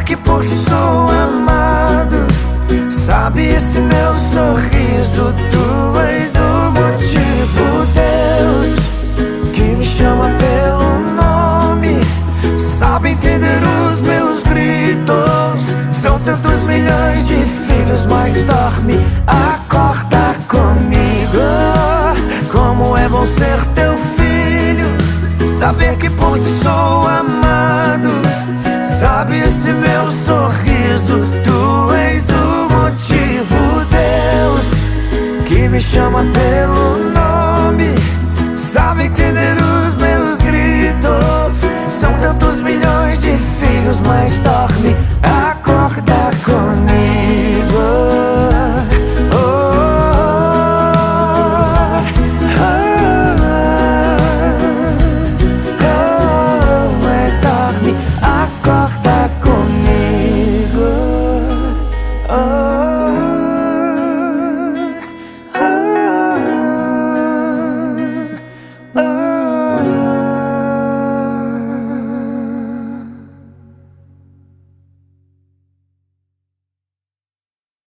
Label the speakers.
Speaker 1: que por ti sou amado. Sabe esse meu sorriso, tu és o motivo, Deus, que me chama pelo nome. Sabe entender os meus gritos. São tantos milhões de filhos, mas dorme, acorda comigo. Como é bom ser teu filho, saber que por ti sou amado. Sabe esse meu sorriso, tu és o motivo, Deus, que me chama pelo nome.